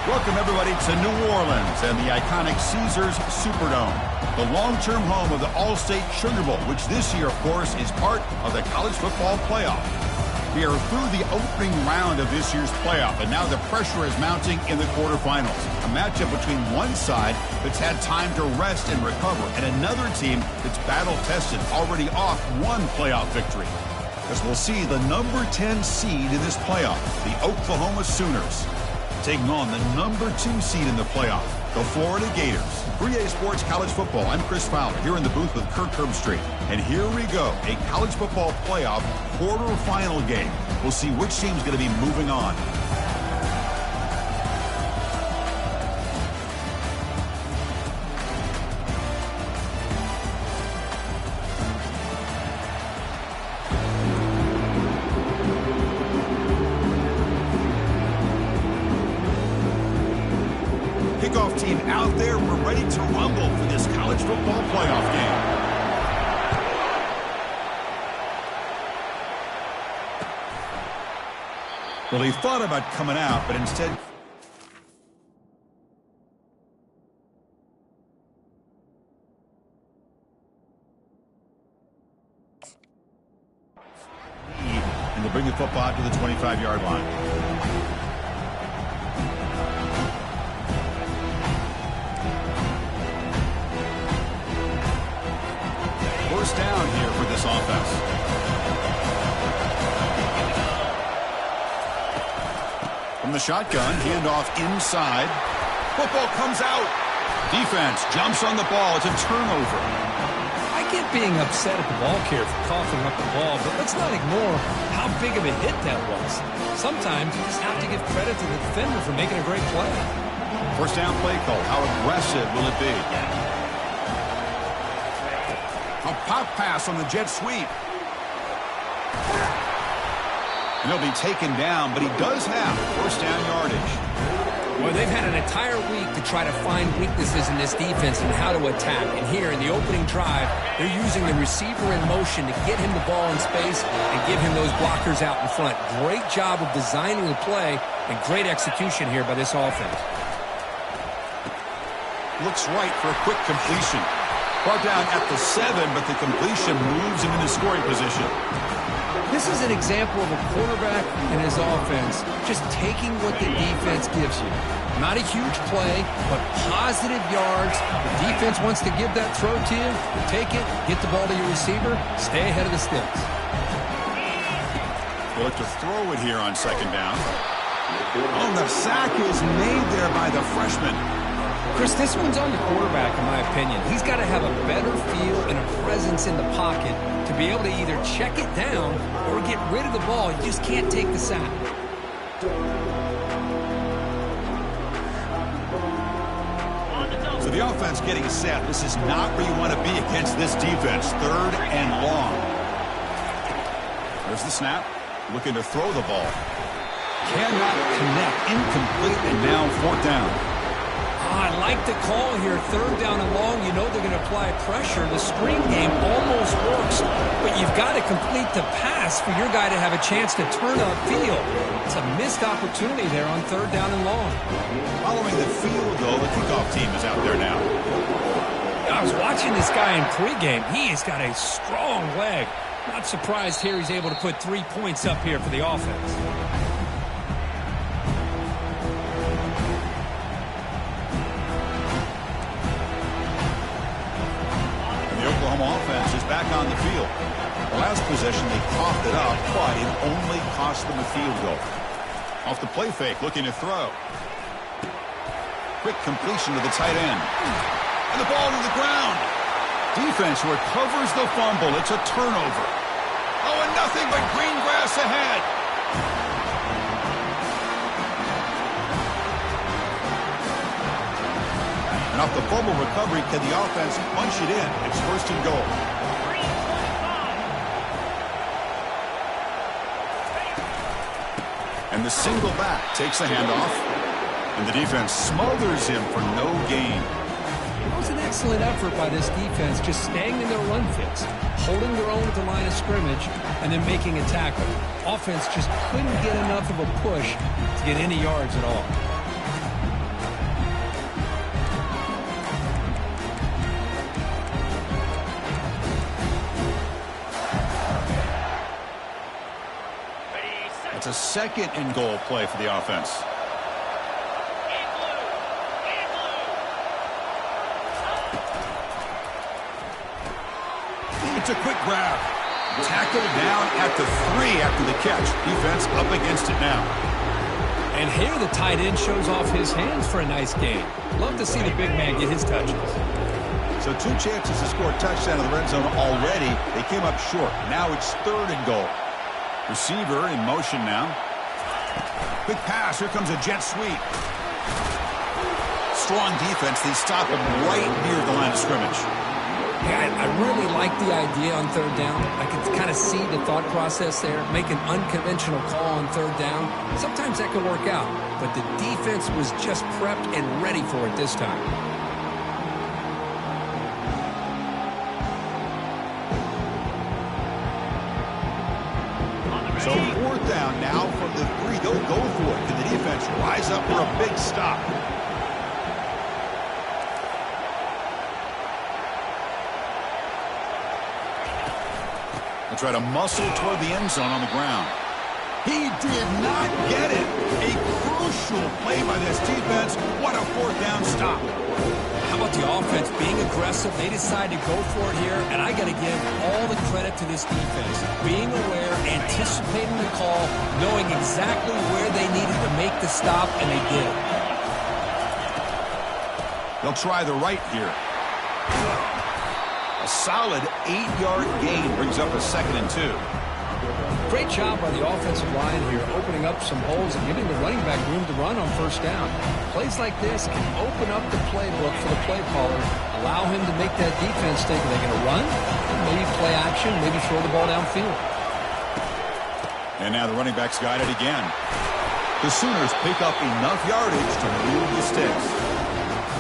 Welcome, everybody, to New Orleans and the iconic Caesars Superdome, the long-term home of the All-State Sugar Bowl, which this year, of course, is part of the college football playoff. We are through the opening round of this year's playoff, and now the pressure is mounting in the quarterfinals. A matchup between one side that's had time to rest and recover, and another team that's battle-tested, already off one playoff victory. As we'll see the number 10 seed in this playoff, the Oklahoma Sooners, taking on the number 2 seed in the playoff, the Florida Gators. 3A Sports College Football, I'm Chris Fowler, here in the booth with Kirk Herbstreit. And here we go, a college football playoff quarterfinal game. We'll see which team's going to be moving on. Kickoff team out there. We're ready to rumble for this college football playoff game. Well, he thought about coming out, but instead... and they'll bring the football out to the 25-yard line. First down here for this offense. From the shotgun, handoff inside. Football comes out. Defense jumps on the ball. It's a turnover. I get being upset at the ball carrier for coughing up the ball, but let's not ignore how big of a hit that was. Sometimes you just have to give credit to the defender for making a great play. First down play call. How aggressive will it be? A pop pass on the jet sweep. And he'll be taken down, but he does have first down yardage. Well, they've had an entire week to try to find weaknesses in this defense and how to attack. And here in the opening drive, they're using the receiver in motion to get him the ball in space and give him those blockers out in front. Great job of designing the play and great execution here by this offense. Looks right for a quick completion. Brought down at the 7, but the completion moves him into scoring position. This is an example of a quarterback and his offense just taking what the defense gives you. Not a huge play, but positive yards. The defense wants to give that throw to you. Take it, get the ball to your receiver, stay ahead of the sticks. We'll look to throw it here on second down. Oh, the sack is made there by the freshman. Chris, this one's on the quarterback, in my opinion. He's got to have a better feel and a presence in the pocket to be able to either check it down or get rid of the ball. You just can't take the sack. So the offense getting set. This is not where you want to be against this defense. Third and long. There's the snap. Looking to throw the ball. Cannot connect. Incomplete, and now fourth down. I like the call here. Third down and long. You know they're going to apply pressure. The screen game almost works, but you've got to complete the pass for your guy to have a chance to turn upfield. It's a missed opportunity there on third down and long. Following the field goal, the kickoff team is out there now. I was watching this guy in pregame. He has got a strong leg. Not surprised here he's able to put 3 points up here for the offense. Offense is back on the field. The last possession, they coughed it up, but it only cost them a field goal. Off the play fake, looking to throw. Quick completion to the tight end. And the ball to the ground. Defense recovers the fumble. It's a turnover. Oh, and nothing but green grass ahead. And off the fumble recovery, can the offense punch it in? It's first and goal. And the single back takes the handoff. And the defense smothers him for no gain. It was an excellent effort by this defense, just staying in their run fits, holding their own at the line of scrimmage, and then making a tackle. Offense just couldn't get enough of a push to get any yards at all. It's a second and goal play for the offense. It's a quick grab. Tackled down at the 3 after the catch. Defense up against it now. And here the tight end shows off his hands for a nice gain. Love to see the big man get his touches. So 2 chances to score a touchdown in the red zone already. They came up short. Now it's 3rd and goal. Receiver in motion now. Quick pass. Here comes a jet sweep. Strong defense. They stop him right near the line of scrimmage. Yeah, I really like the idea on 3rd down. I can kind of see the thought process there. Make an unconventional call on 3rd down. Sometimes that can work out. But the defense was just prepped and ready for it this time. So 4th down now from the 3. They'll go for it. Can the defense rise up for a big stop? They'll try to muscle toward the end zone on the ground. He did not get it. A crucial play by this defense. What a 4th down stop. How about the offense being aggressive? They decide to go for it here, and I got to give all the credit to this defense. Being aware, anticipating the call, knowing exactly where they needed to make the stop, and they did. They'll try the right here. A solid 8-yard gain brings up a 2nd and 2. Great job by the offensive line here, opening up some holes and giving the running back room to run on 1st down. Plays like this can open up the playbook for the play caller, allow him to make that defense think, are they going to run? Maybe play action, maybe throw the ball downfield. And now the running back's got it again. The Sooners pick up enough yardage to move the sticks.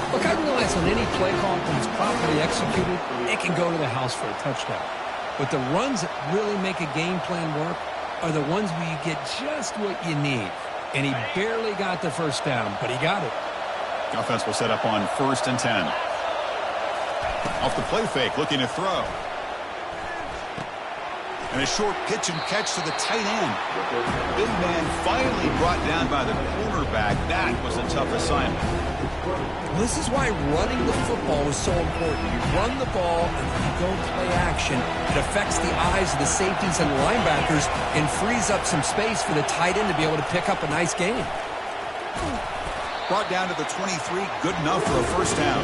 Look, I realize on any play call, when it's properly executed, it can go to the house for a touchdown. But the runs that really make a game plan work are the ones where you get just what you need. And he barely got the 1st down, but he got it. Offense will set up on 1st and 10. Off the play fake, looking to throw. And a short pitch and catch to the tight end. Big man finally brought down by the quarterback. That was a tough assignment. This is why running the football is so important. You run the ball and then you go play action. It affects the eyes of the safeties and the linebackers and frees up some space for the tight end to be able to pick up a nice gain. Brought down to the 23, good enough for a 1st down.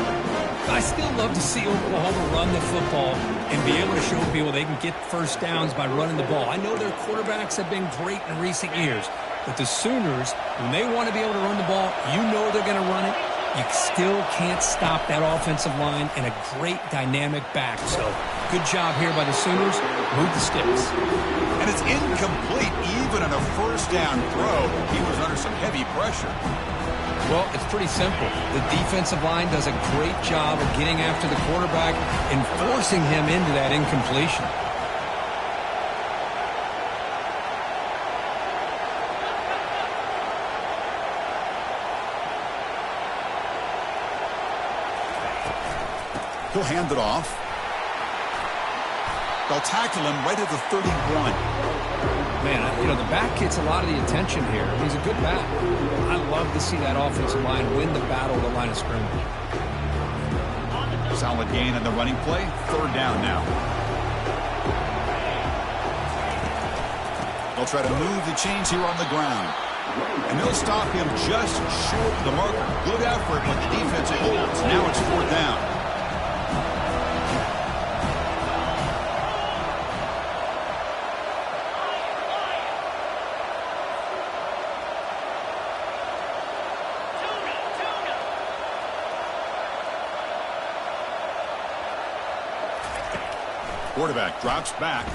I still love to see Oklahoma run the football and be able to show people they can get 1st downs by running the ball. I know their quarterbacks have been great in recent years, but the Sooners, when they want to be able to run the ball, you know they're going to run it. You still can't stop that offensive line and a great dynamic back. So good job here by the Sooners. Move the sticks. And it's incomplete even on a 1st down throw. He was under some heavy pressure. Well, it's pretty simple. The defensive line does a great job of getting after the quarterback and forcing him into that incompletion. He'll hand it off. They'll tackle him right at the 31. Man, you know, the back gets a lot of the attention here. He's a good back. I love to see that offensive line win the battle at the line of scrimmage. Solid gain on the running play. 3rd down now. They'll try to move the chains here on the ground. And they'll stop him just short of the marker. Good effort, but the defense holds. Now it's 4th down. Quarterback drops back.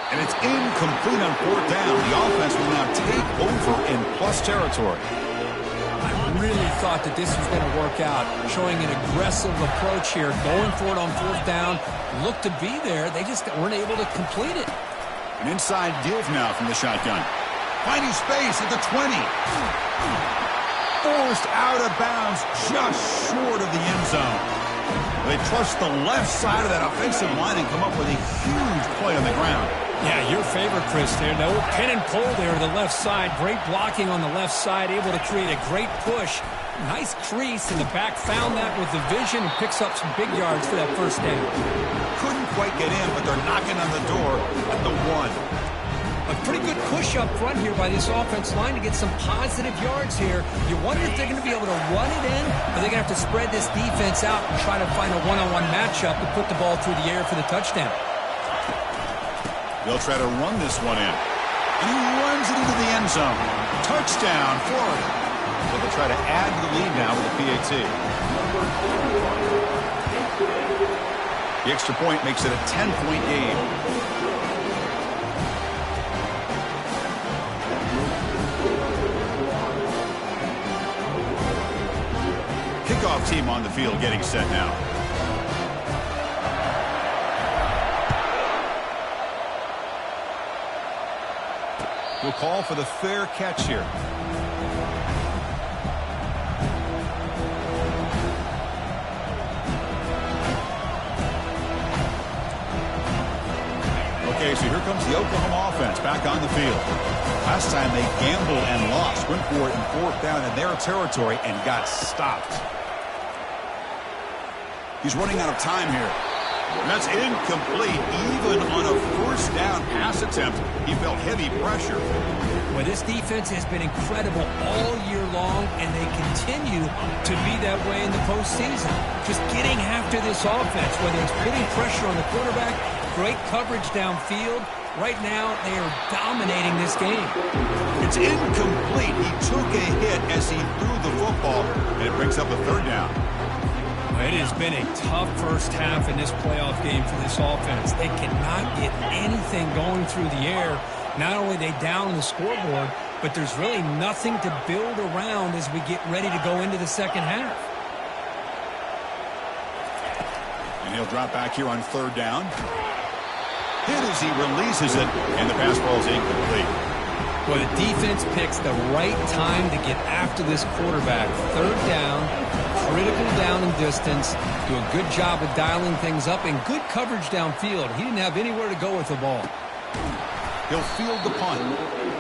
And it's incomplete on 4th down. The offense will now take over in plus territory. I really thought that this was going to work out, showing an aggressive approach here, going for it on 4th down. Looked to be there. They just weren't able to complete it. An inside give now from the shotgun. Finding space at the 20. Forced out of bounds just short of the end zone. They trust the left side of that offensive line and come up with a huge play on the ground. Yeah, your favorite, Chris, there. No pin and pull there to the left side. Great blocking on the left side, able to create a great push. Nice crease in the back, found that with the vision and picks up some big yards for that first down. Couldn't quite get in, but they're knocking on the door at the 1. A pretty good push up front here by this offense line to get some positive yards here. You wonder if they're going to be able to run it in, or they're going to have to spread this defense out and try to find a one-on-one matchup to put the ball through the air for the touchdown. They'll try to run this one in. And he runs it into the end zone. Touchdown, Florida. So they'll try to add to the lead now with the PAT. The extra point makes it a 10-point game. Kickoff team on the field getting set now. We'll call for the fair catch here. Okay, so here comes the Oklahoma offense back on the field. Last time they gambled and lost, went for it in 4th down in their territory and got stopped. He's running out of time here. And that's incomplete. Even on a 1st down pass attempt, he felt heavy pressure. Well, this defense has been incredible all year long, and they continue to be that way in the postseason. Just getting after this offense, whether it's putting pressure on the quarterback, great coverage downfield. Right now, they are dominating this game. It's incomplete. He took a hit as he threw the football, and it brings up a 3rd down. It has been a tough first half in this playoff game for this offense. They cannot get anything going through the air. Not only are they down the scoreboard, but there's really nothing to build around as we get ready to go into the second half. And he'll drop back here on 3rd down. Hit as he releases it, and the pass ball is incomplete. Well, the defense picks the right time to get after this quarterback. 3rd down, critical down and distance. Do a good job of dialing things up and good coverage downfield. He didn't have anywhere to go with the ball. He'll field the punt.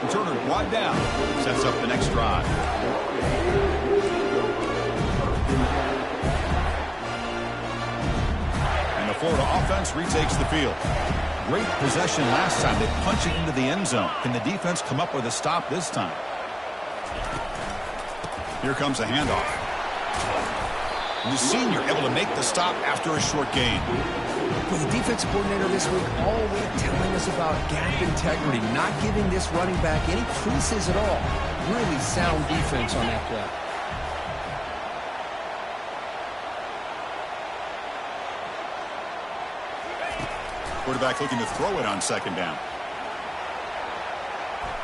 Returner brought down. Sets up the next drive. And the Florida offense retakes the field. Great possession last time. They punch it into the end zone. Can the defense come up with a stop this time? Here comes a handoff. And the senior able to make the stop after a short gain. Well, the defense coordinator this week all week telling us about gap integrity, not giving this running back any creases at all. Really sound defense on that play. Quarterback looking to throw it on 2nd down.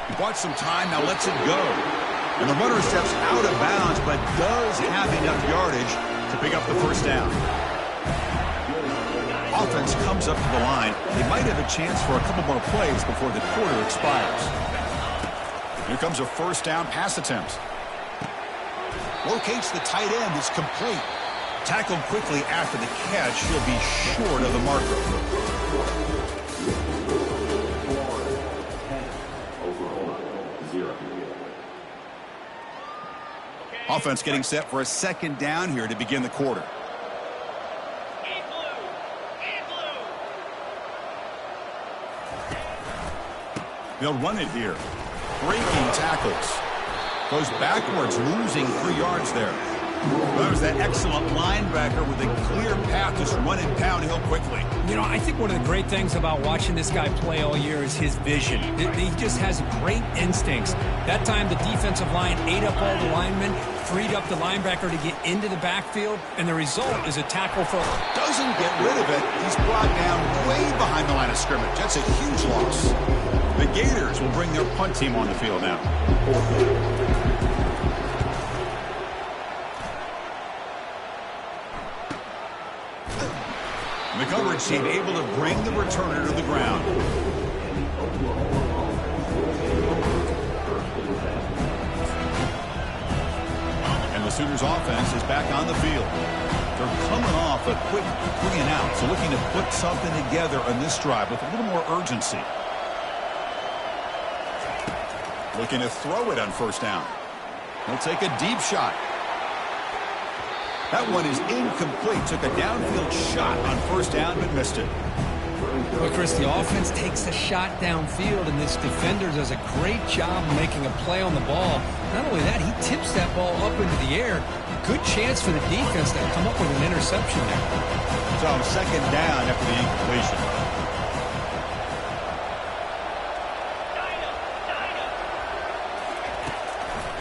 He bought some time, now lets it go. And the runner steps out of bounds, but does have enough yardage to pick up the 1st down. Offense comes up to the line. They might have a chance for a couple more plays before the quarter expires. Here comes a 1st down pass attempt. Locates the tight end. It's complete. Tackled quickly after the catch. He'll be short of the marker. Offense getting set for a 2nd down here to begin the quarter. They'll run it here. Breaking tackles. Goes backwards, losing 3 yards there. There's that excellent linebacker with a clear path, just running downhill quickly. You know, I think one of the great things about watching this guy play all year is his vision. He just has great instincts. That time the defensive line ate up all the linemen, freed up the linebacker to get into the backfield, and the result is a tackle for... Doesn't get rid of it. He's brought down way behind the line of scrimmage. That's a huge loss. The Gators will bring their punt team on the field now. The coverage team able to bring the returner to the ground. And the Sooners offense is back on the field. They're coming off a quick 3-and-out, so looking to put something together on this drive with a little more urgency. Looking to throw it on first down. He'll take a deep shot. That one is incomplete. Took a downfield shot on first down, but missed it. Well, Chris, the offense takes a shot downfield, and this defender does a great job making a play on the ball. Not only that, he tips that ball up into the air. Good chance for the defense to come up with an interception there. So second down after the incompletion.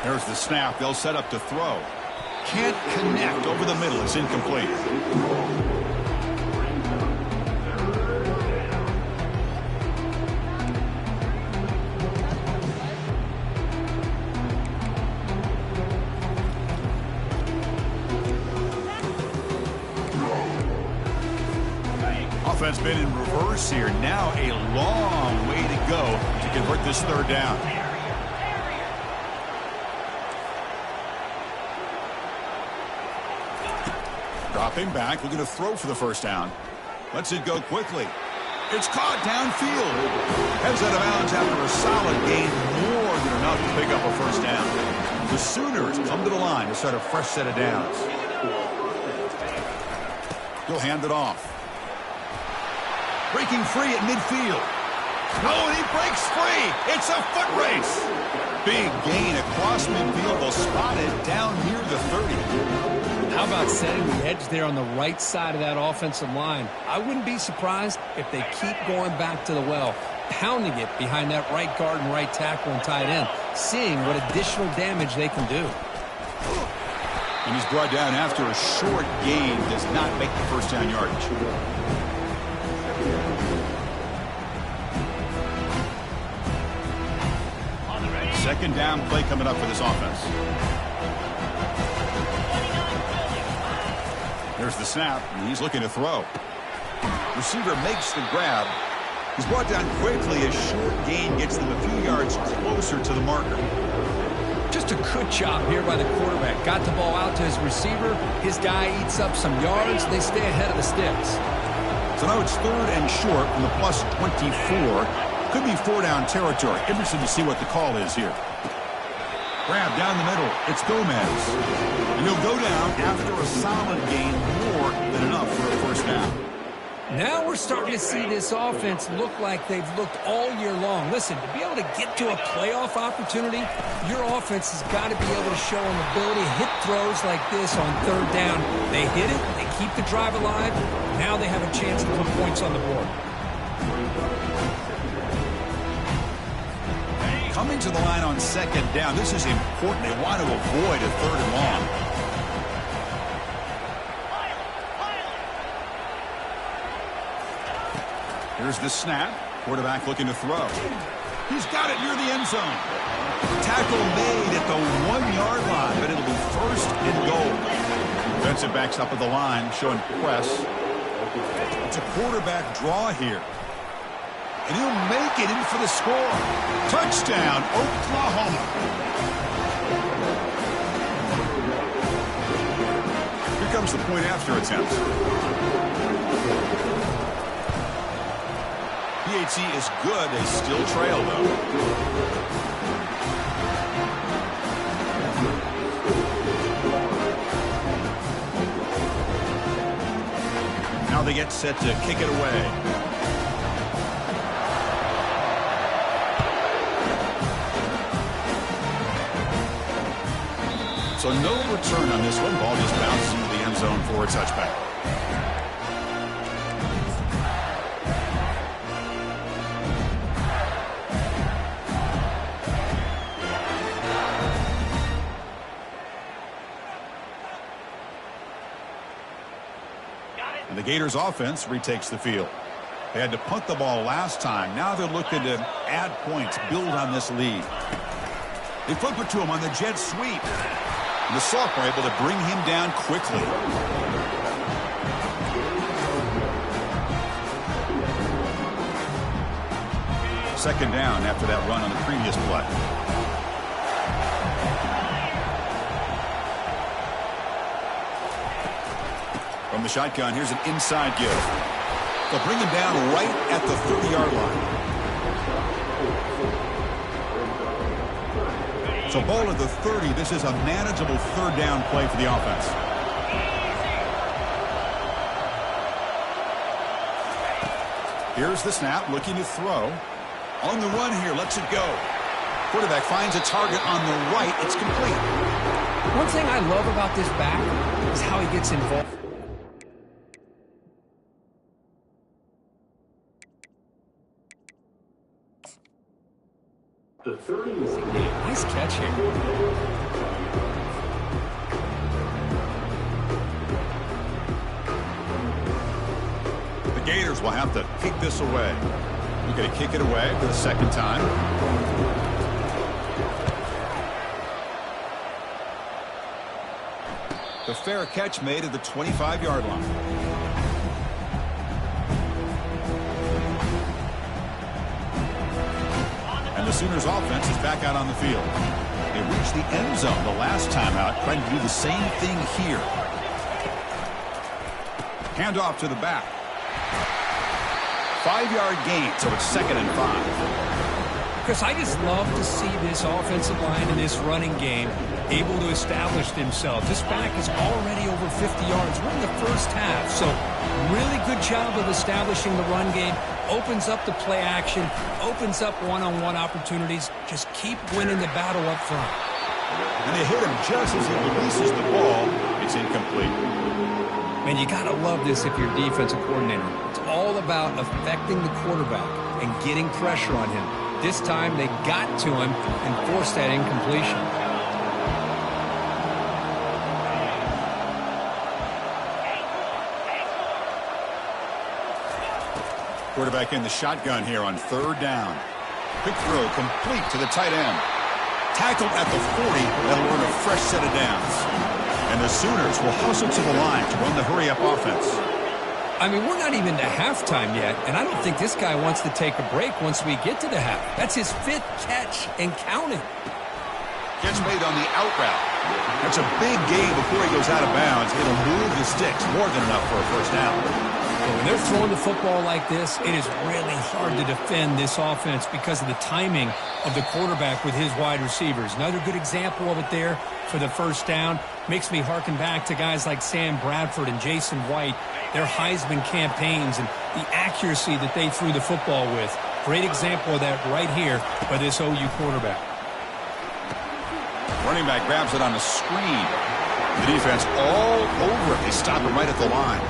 There's the snap. They'll set up to throw. Can't connect over the middle. It's incomplete. Offense been in reverse here. Now a long way to go to convert this third down. Dropping back, looking to throw for the first down. Lets it go quickly. It's caught downfield. Heads out of bounds after a solid gain, more than enough to pick up a first down. The Sooners come to the line to start a fresh set of downs. He'll hand it off. Breaking free at midfield. No, and he breaks free. It's a foot race. Big gain across midfield. They'll spot it down near the 30. How about setting the edge there on the right side of that offensive line? I wouldn't be surprised if they keep going back to the well, pounding it behind that right guard and right tackle and tight end, seeing what additional damage they can do. And he's brought down after a short gain. Does not make the first down yardage. Second down play coming up for this offense. There's the snap, and he's looking to throw. Receiver makes the grab. He's brought down quickly. A short gain gets them a few yards closer to the marker. Just a good job here by the quarterback. Got the ball out to his receiver. His guy eats up some yards. They stay ahead of the sticks. So now it's third and short from the plus 24. Could be four-down territory. Interested to see what the call is here. Grab down the middle. It's Gomez. And he'll go down after a solid gain, more than enough for a first down. Now we're starting to see this offense look like they've looked all year long. Listen, to be able to get to a playoff opportunity, your offense has got to be able to show an ability to hit throws like this on third down. They hit it, they keep the drive alive. Now they have a chance to put points on the board. Coming to the line on second down, this is important. They want to avoid a third and long. Here's the snap. Quarterback looking to throw. He's got it near the end zone. Tackle made at the 1-yard line, but it'll be first and goal. Defensive backs up at the line, showing press. It's a quarterback draw here. And he'll make it in for the score. Touchdown, Oklahoma. Here comes the point after attempt. PAT is good. They still trail, though. Now they get set to kick it away. So no return on this one. Ball just bounces into the end zone for a touchback. And the Gators offense retakes the field. They had to punt the ball last time. Now they're looking to add points, build on this lead. They flip it to him on the jet sweep. And the sophomore able to bring him down quickly. Second down after that run on the previous play. From the shotgun, here's an inside give. They'll bring him down right at the 30-yard line. So ball at the 30. This is a manageable third down play for the offense. Here's the snap, looking to throw. On the run here, lets it go. Quarterback finds a target on the right. It's complete. One thing I love about this back is how he gets involved. The 30 is nice catch here. The Gators will have to kick this away. We're going to kick it away for the second time. The fair catch made at the 25-yard line. And the Sooners offense is back out on the field. They reached the end zone the last time out, trying to do the same thing here. Handoff to the back. 5-yard gain, so it's 2nd and 5. Chris, I just love to see this offensive line in this running game able to establish themselves. This back is already over 50 yards. We're in the first half, so really good job of establishing the run game. Opens up the play action, opens up one-on-one opportunities. Just keep winning the battle up front. And they hit him just as he releases the ball. It's incomplete. Man, you got to love this if you're a defensive coordinator. It's all about affecting the quarterback and getting pressure on him. This time they got to him and forced that incompletion. Quarterback in the shotgun here on 3rd down. Quick throw complete to the tight end. Tackled at the 40. That'll earn a fresh set of downs. And the Sooners will hustle to the line to run the hurry-up offense. I mean, we're not even to halftime yet, and I don't think this guy wants to take a break once we get to the half. That's his 5th catch and counting. Catch made on the out route. That's a big gain before he goes out of bounds. It'll move the sticks more than enough for a first down. When they're throwing the football like this, it is really hard to defend this offense because of the timing of the quarterback with his wide receivers. Another good example of it there for the first down. Makes me harken back to guys like Sam Bradford and Jason White, their Heisman campaigns and the accuracy that they threw the football with. Great example of that right here by this OU quarterback. Running back grabs it on a screen. The defense all over it. They stop it right at the line.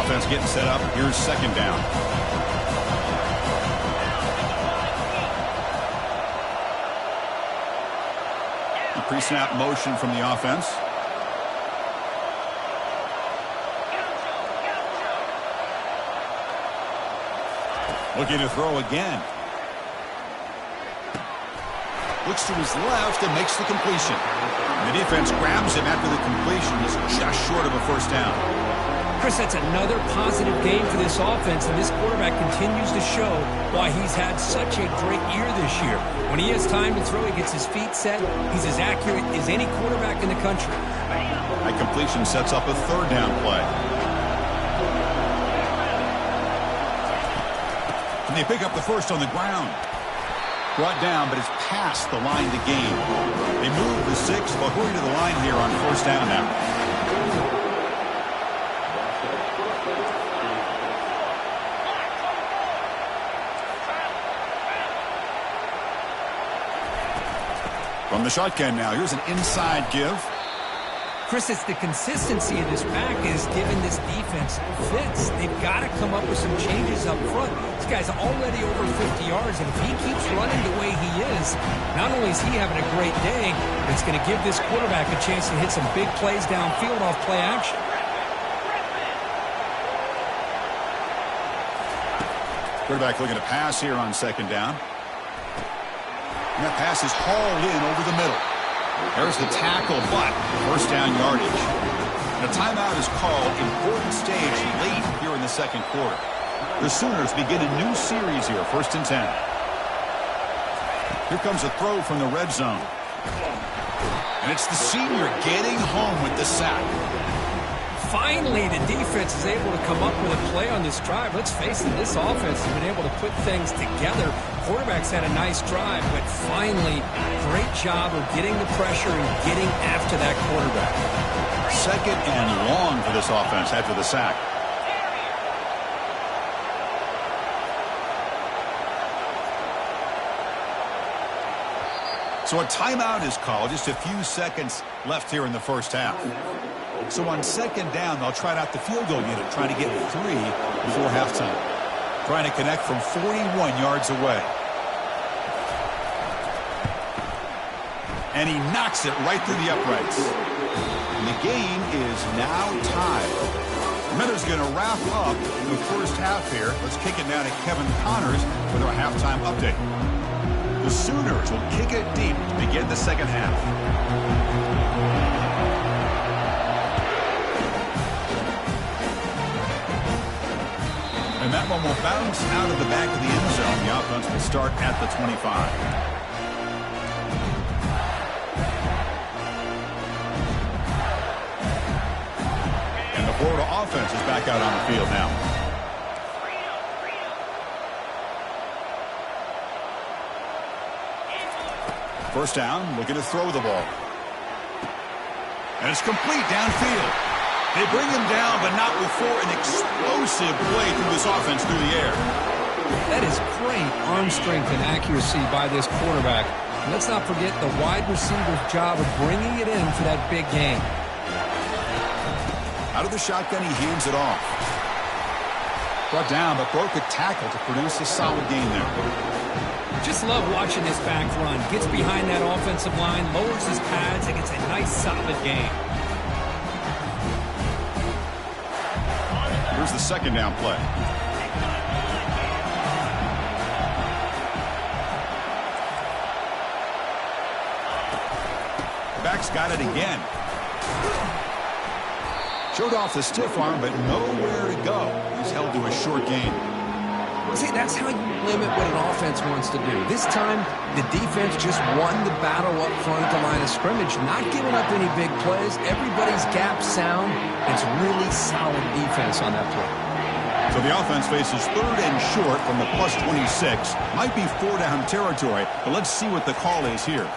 Offense getting set up. Here's 2nd down. The pre-snap motion from the offense. Looking to throw again. Looks to his left and makes the completion. And the defense grabs him after the completion. He's just short of a first down. Chris, that's another positive game for this offense, and this quarterback continues to show why he's had such a great year this year. When he has time to throw, he gets his feet set. He's as accurate as any quarterback in the country. That completion sets up a 3rd down play. And they pick up the first on the ground. Brought down, but it's past the line to gain. They move the 6, but hurry to the line here on 1st down now. From the shotgun now, here's an inside give. Chris, it's the consistency of this back is giving this defense fits. They've got to come up with some changes up front. This guy's already over 50 yards, and if he keeps running the way he is, not only is he having a great day, but it's going to give this quarterback a chance to hit some big plays downfield off play action. Quarterback looking to pass here on 2nd down. And that pass is hauled in over the middle. There's the tackle, but 1st down yardage. And a timeout is called. Important stage late here in the 2nd quarter. The Sooners begin a new series here, 1st and 10. Here comes a throw from the red zone. And it's the senior getting home with the sack. Finally, the defense is able to come up with a play on this drive. Let's face it, this offense has been able to put things together. Quarterback's had a nice drive, but finally, great job of getting the pressure and getting after that quarterback. 2nd and long for this offense after the sack. So a timeout is called. Just a few seconds left here in the first half. So on 2nd down, they'll try out the field goal unit, trying to get 3 before halftime. Trying to connect from 41 yards away. And he knocks it right through the uprights. And the game is now tied. Minter's going to wrap up the first half here. Let's kick it down to Kevin Connors with our halftime update. The Sooners will kick it deep to begin the second half. And that one will bounce out of the back of the end zone. The offense will start at the 25. And the Florida offense is back out on the field now. First down, looking to throw the ball. And it's complete downfield. They bring him down, but not before an explosive play through this offense through the air. That is great arm strength and accuracy by this quarterback. And let's not forget the wide receiver's job of bringing it in for that big game. Out of the shotgun, he hands it off. Brought down, but broke a tackle to produce a solid gain there. Just love watching this back run. Gets behind that offensive line, lowers his pads, and gets a nice solid gain. Here's the second down play. Back's got it again. Showed off the stiff arm, but nowhere to go. He's held to a short gain. See, that's how you limit what an offense wants to do. This time, the defense just won the battle up front at the line of scrimmage, not giving up any big plays. Everybody's gap sound. It's really solid defense on that play. So the offense faces 3rd and short from the +26. Might be 4-down territory, but let's see what the call is here.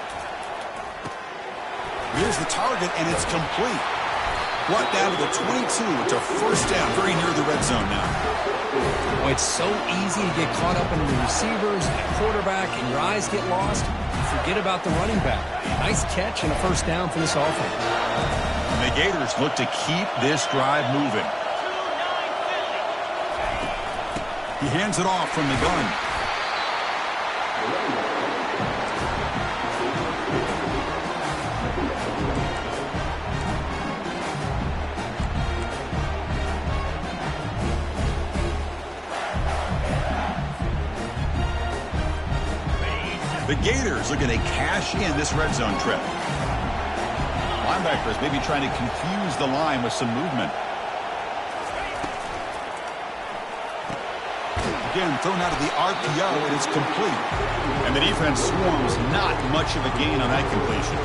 Here's the target, and it's complete. Brought down to the 22. It's a first down, very near the red zone now. Well, it's so easy to get caught up in the receivers and the quarterback, and your eyes get lost. Forget about the running back. Nice catch and a first down for this offense. And the Gators look to keep this drive moving. He hands it off from the gun. The Gators looking to cash in this red zone trip. Linebackers maybe trying to confuse the line with some movement. Again, thrown out of the RPO, and it's complete. And the defense swarms, not much of a gain on that completion.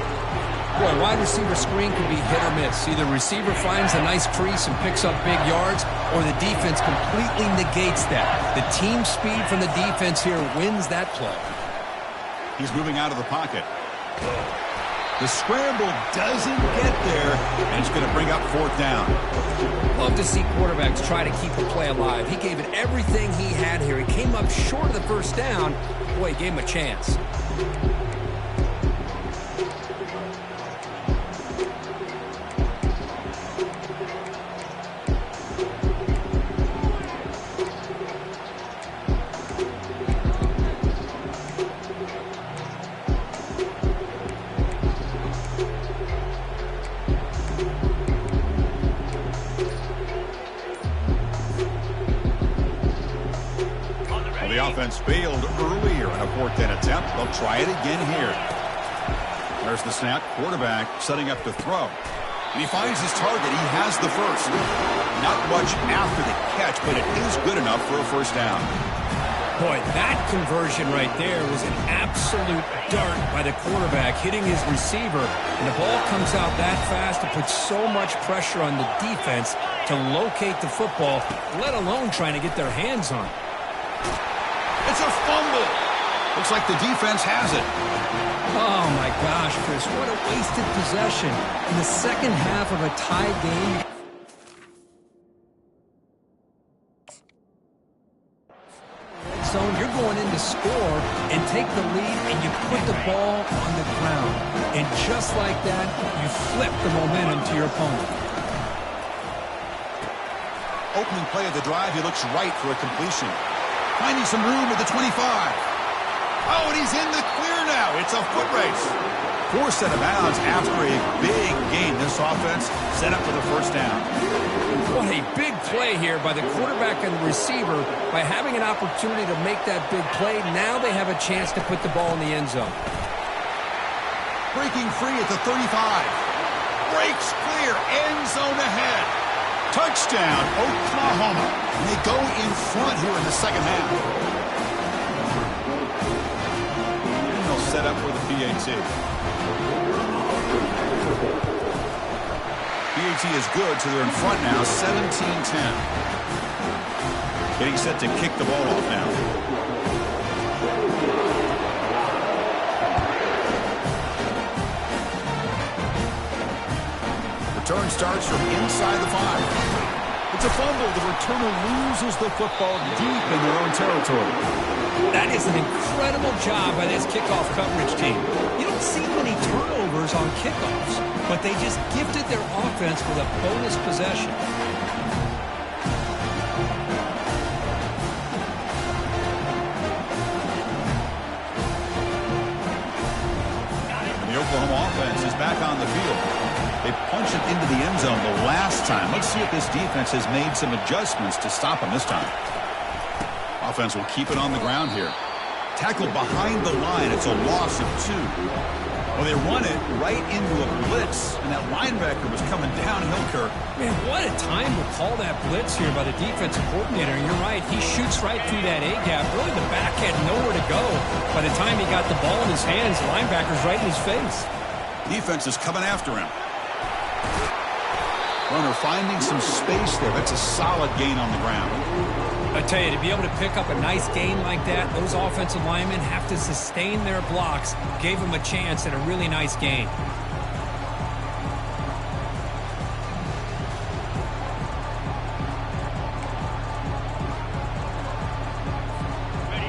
Boy, wide receiver screen can be hit or miss. Either receiver finds a nice crease and picks up big yards, or the defense completely negates that. The team speed from the defense here wins that play. He's moving out of the pocket. The scramble doesn't get there, and it's going to bring up 4th down. Love to see quarterbacks try to keep the play alive. He gave it everything he had here. He came up short of the first down. Boy, he gave him a chance. The offense failed earlier in a 4th down attempt. They'll try it again here. There's the snap. Quarterback setting up to throw. And he finds his target. He has the first. Not much after the catch, but it is good enough for a first down. Boy, that conversion right there was an absolute dart by the quarterback, hitting his receiver. And the ball comes out that fast. It puts so much pressure on the defense to locate the football, let alone trying to get their hands on it. It's a fumble. Looks like the defense has it. Oh, my gosh, Chris, what a wasted possession. In the second half of a tie game, zone, you're going in to score and take the lead, and you put the ball on the ground. And just like that, you flip the momentum to your opponent. Opening play of the drive, he looks right for a completion. Finding some room at the 25. Oh, and he's in the clear now. It's a foot race. Forced out of bounds after a big gain. This offense set up for the first down. What a big play here by the quarterback and the receiver. By having an opportunity to make that big play, now they have a chance to put the ball in the end zone. Breaking free at the 35. Breaks clear. End zone ahead. Touchdown, Oklahoma. And they go in front here in the second half. And they'll set up for the PAT. PAT is good, so they're in front now, 17-10. Getting set to kick the ball off now. Return starts from inside the 5. It's a fumble. The returner loses the football deep in their own territory. That is an incredible job by this kickoff coverage team. You don't see many turnovers on kickoffs, but they just gifted their offense with a bonus possession. The Oklahoma offense is back on the field. They punched it into the end zone the last time. Let's see if this defense has made some adjustments to stop them this time. Offense will keep it on the ground here. Tackled behind the line. It's a loss of 2. Well, they run it right into a blitz, and that linebacker was coming downhill, Kirk. Man, what a time to call that blitz here by the defensive coordinator. And you're right, he shoots right through that A-gap. Really, the back had nowhere to go. By the time he got the ball in his hands, the linebacker's right in his face. Defense is coming after him. Runner finding some space there. That's a solid gain on the ground. I tell you, to be able to pick up a nice gain like that, those offensive linemen have to sustain their blocks. Gave them a chance at a really nice gain.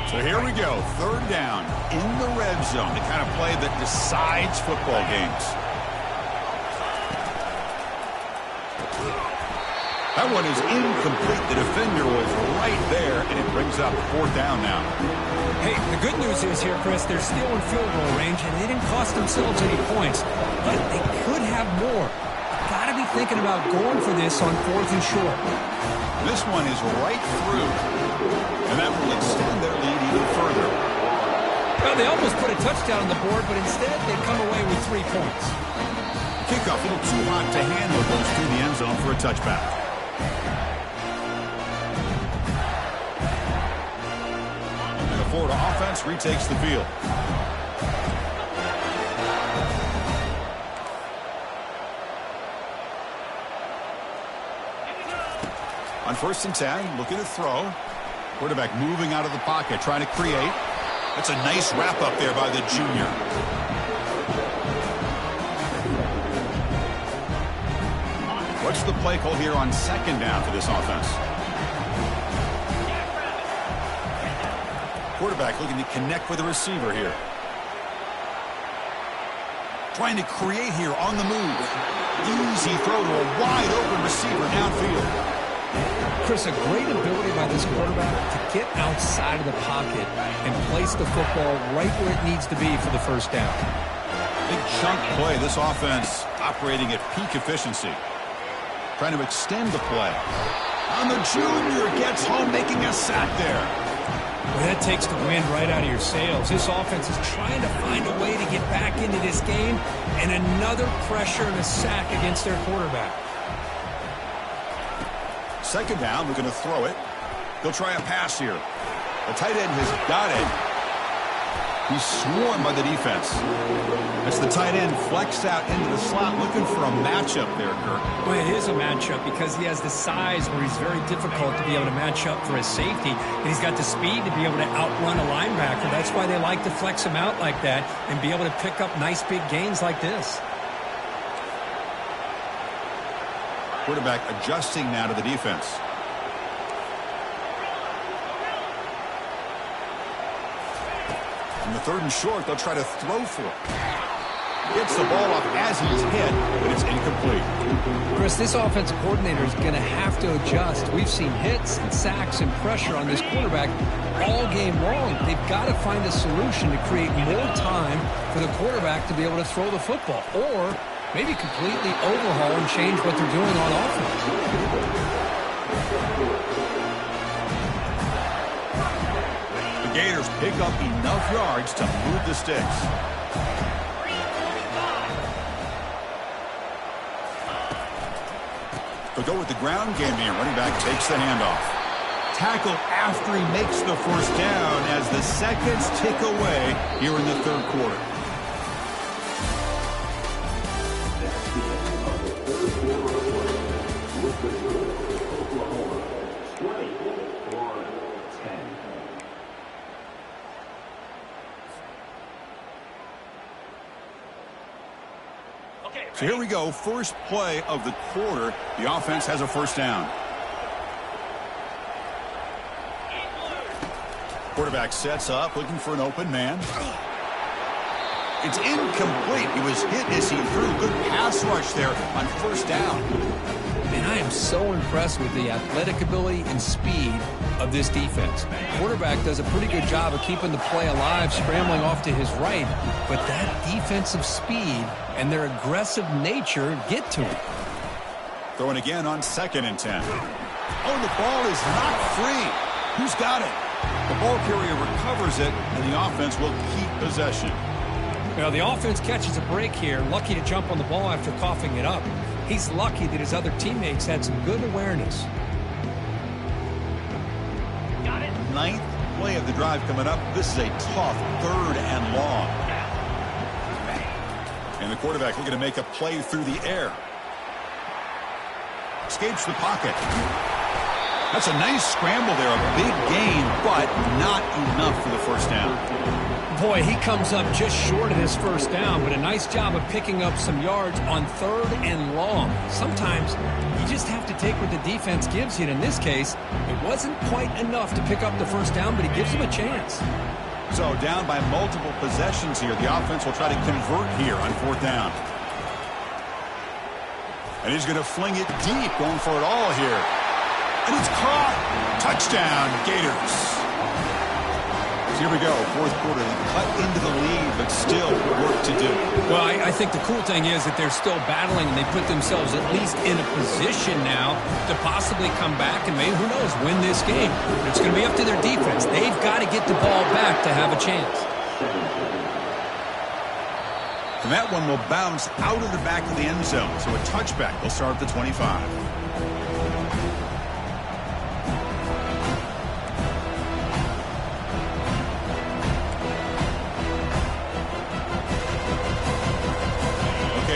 So here we go. Third down in the red zone. The kind of play that decides football games. That one is incomplete. The defender was right there, and it brings up 4th down now. Hey, the good news is here, Chris, they're still in field goal range, and they didn't cost themselves any points. But they could have more. Got to be thinking about going for this on 4th and short. This one is right through, and that will extend their lead even further. Well, they almost put a touchdown on the board, but instead they come away with 3 points. Kickoff a little too hot to handle, goes through the end zone for a touchback. Florida offense retakes the field. On 1st and 10, looking to throw. Quarterback moving out of the pocket, trying to create. That's a nice wrap up there by the junior. What's the play call here on 2nd down for this offense? Quarterback looking to connect with the receiver here. Trying to create here on the move. Easy throw to a wide open receiver downfield. Chris, a great ability by this quarterback to get outside of the pocket and place the football right where it needs to be for the first down. Big chunk play. This offense operating at peak efficiency. Trying to extend the play. And the junior gets home, making a sack there. Well, that takes the wind right out of your sails. This offense is trying to find a way to get back into this game, and another pressure and a sack against their quarterback. Second down, we're going to throw it. They'll try a pass here. The tight end has got it. He's swarmed by the defense. As the tight end flexed out into the slot, looking for a matchup there, Kirk. Well, it is a matchup because he has the size where he's very difficult to be able to match up for his safety. And he's got the speed to be able to outrun a linebacker. That's why they like to flex him out like that and be able to pick up nice big gains like this. Quarterback adjusting now to the defense. On the third and short, they'll try to throw for it. Gets the ball off as he's hit, but it's incomplete. Chris, this offensive coordinator is going to have to adjust. We've seen hits and sacks and pressure on this quarterback all game long. They've got to find a solution to create more time for the quarterback to be able to throw the football, or maybe completely overhaul and change what they're doing on offense. The Gators pick up enough yards to move the sticks. They'll go with the ground game here. Running back takes the handoff. Tackle after he makes the first down as the seconds tick away here in the third quarter. So here we go, first play of the quarter. The offense has a first down. Quarterback sets up, looking for an open man. It's incomplete. He was hit as he threw. Good pass rush there on first down. And I am so impressed with the athletic ability and speed of this defense. Quarterback does a pretty good job of keeping the play alive, scrambling off to his right, but that defensive speed and their aggressive nature get to him. Throwing again on 2nd and 10. Oh, the ball is not free. Who's got it? The ball carrier recovers it, and the offense will keep possession. Well, the offense catches a break here, lucky to jump on the ball after coughing it up. He's lucky that his other teammates had some good awareness. Got it. 9th play of the drive coming up. This is a tough 3rd and long. And the quarterback looking to make a play through the air. Escapes the pocket. That's a nice scramble there. A big gain, but not enough for the first down. Boy, he comes up just short of his first down, but a nice job of picking up some yards on 3rd and long. Sometimes you just have to take what the defense gives you. And in this case, it wasn't quite enough to pick up the first down, but he gives him a chance. So down by multiple possessions here. The offense will try to convert here on 4th down. And he's going to fling it deep, going for it all here. And it's caught. Touchdown, Gators. Here we go, 4th quarter. They cut into the lead, but still work to do. Well, I think the cool thing is that they're still battling, and they put themselves at least in a position now to possibly come back and maybe, who knows, win this game. It's going to be up to their defense. They've got to get the ball back to have a chance. And that one will bounce out of the back of the end zone. So a touchback will start at the 25.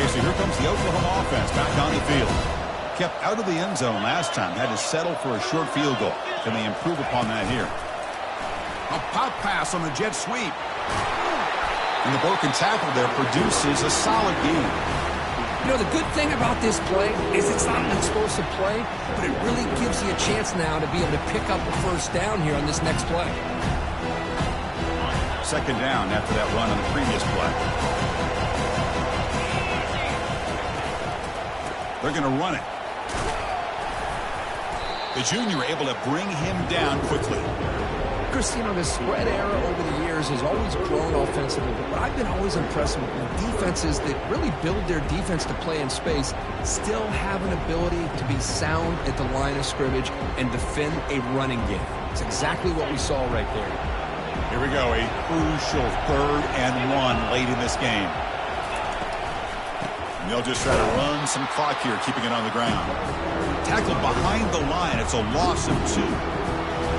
So here comes the Oklahoma offense back on the field. Kept out of the end zone last time. Had to settle for a short field goal. Can they improve upon that here? A pop pass on the jet sweep. And the broken tackle there produces a solid gain. You know, the good thing about this play is it's not an explosive play, but it really gives you a chance now to be able to pick up a first down here on this next play. 2nd down after that run on the previous play. They're going to run it. The junior able to bring him down quickly. Chris, you know, the spread era over the years has always grown offensively, but I've been always impressed with the defenses that really build their defense to play in space, still have an ability to be sound at the line of scrimmage and defend a running game. It's exactly what we saw right there. Here we go, a crucial 3rd and 1 late in this game. And they'll just try to run some clock here, keeping it on the ground. Tackled behind the line. It's a loss of 2.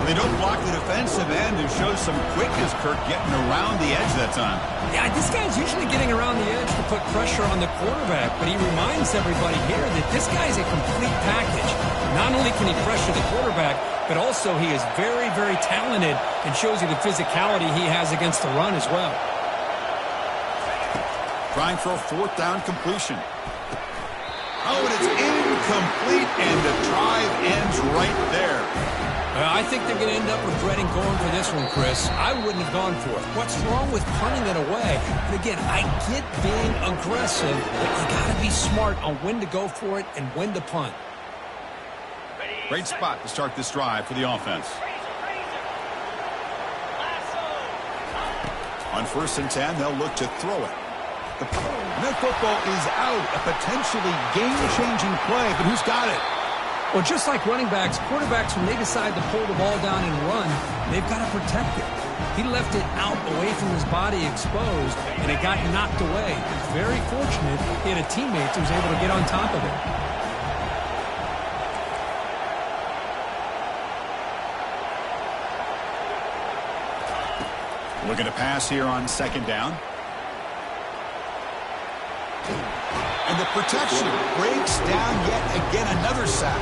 They don't block the defensive end and shows some quickness, Kirk, getting around the edge that time. Yeah, this guy's usually getting around the edge to put pressure on the quarterback, but he reminds everybody here that this guy's a complete package. Not only can he pressure the quarterback, but also he is very, very talented and shows you the physicality he has against the run as well. Trying for a 4th down completion. Oh, and it's incomplete, and the drive ends right there. I think they're going to end up regretting going for this one, Chris. I wouldn't have gone for it. What's wrong with punting it away? And again, I get being aggressive, but you got to be smart on when to go for it and when to punt. Great spot to start this drive for the offense. On 1st and 10, they'll look to throw it. And that football is out. A potentially game-changing play, but who's got it? Well, just like running backs, quarterbacks, when they decide to pull the ball down and run, they've got to protect it. He left it out away from his body exposed, and it got knocked away. He's very fortunate he had a teammate who was able to get on top of it. Looking to pass here on 2nd down. And the protection breaks down yet again, another sack.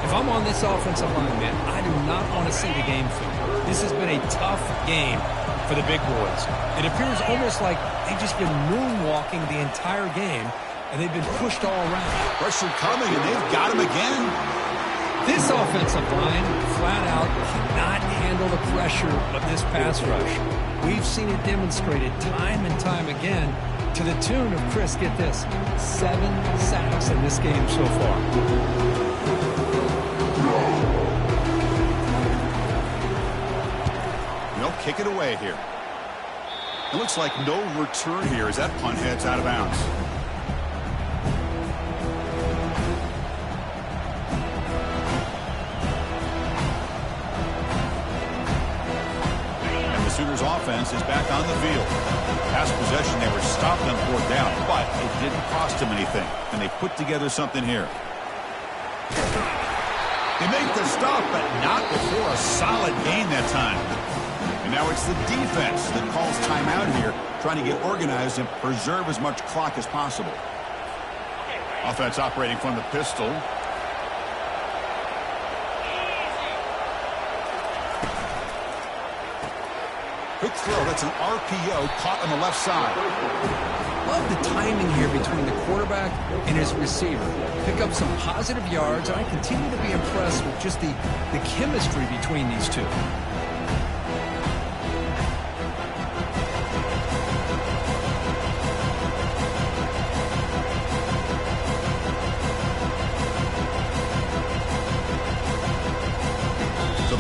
If I'm on this offensive line, man, I do not want to see the game film. This has been a tough game for the big boys. It appears almost like they've just been moonwalking the entire game, and they've been pushed all around. Pressure coming, and they've got him again. This offensive line, flat out, cannot handle the pressure of this pass rush. We've seen it demonstrated time and time again, to the tune of, Chris, get this, 7 sacks in this game so far. They'll kick it away here. It looks like no return here as that punt heads out of bounds. And the Sooners offense is back on the field. Past possession, they were stopped on 4th down, but it didn't cost them anything. And they put together something here. They make the stop, but not before a solid gain that time. And now it's the defense that calls timeout here, trying to get organized and preserve as much clock as possible. Offense operating from the pistol. Quick throw, that's an RPO caught on the left side. Love the timing here between the quarterback and his receiver. Pick up some positive yards, and I continue to be impressed with just the chemistry between these two.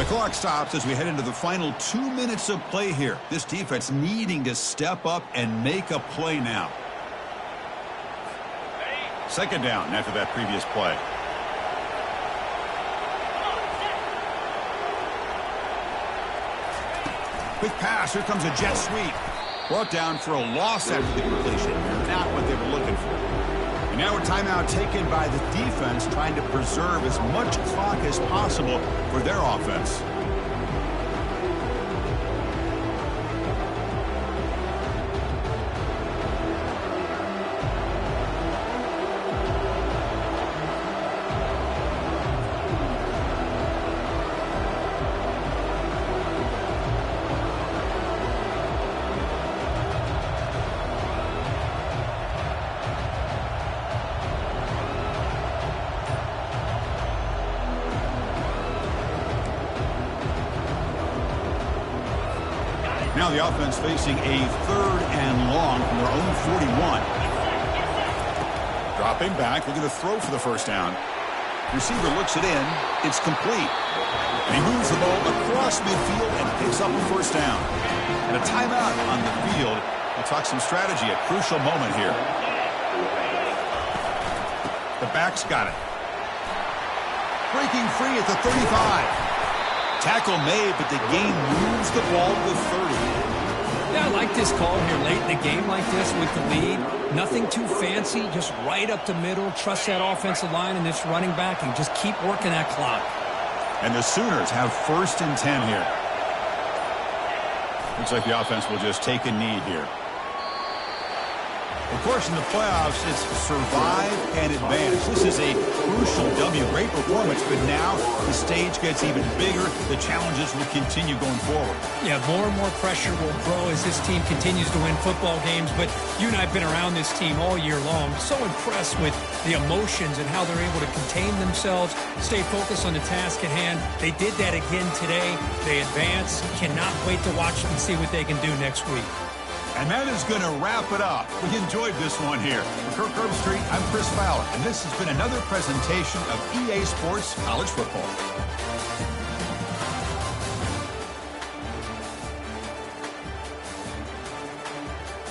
Clock stops as we head into the final 2 minutes of play here. This defense needing to step up and make a play now. 2nd down after that previous play. Quick pass. Here comes a jet sweep. Brought down for a loss after the completion. Not what they were looking for. And now a timeout taken by the defense, trying to preserve as much clock as possible for their offense. Now the offense facing a 3rd and long from their own 41. Dropping back, looking to throw for the 1st down. Receiver looks it in. It's complete. And he moves the ball across midfield and picks up a 1st down. And a timeout on the field. We'll talk some strategy, a crucial moment here. The back's got it. Breaking free at the 35. Tackle made, but the gain moves the ball to the 30. Yeah, I like this call here late in the game like this with the lead. Nothing too fancy, just right up the middle. Trust that offensive line and this running back and just keep working that clock. And the Sooners have 1st and 10 here. Looks like the offense will just take a knee here. Of course, in the playoffs, it's survive and advance. This is a crucial W. Great performance, but now the stage gets even bigger. The challenges will continue going forward. Yeah, more and more pressure will grow as this team continues to win football games. But you and I have been around this team all year long. So impressed with the emotions and how they're able to contain themselves, stay focused on the task at hand. They did that again today. They advance. Cannot wait to watch and see what they can do next week. And that is going to wrap it up. We enjoyed this one here. For Kirk Herbstreit, I'm Chris Fowler, and this has been another presentation of EA Sports College Football.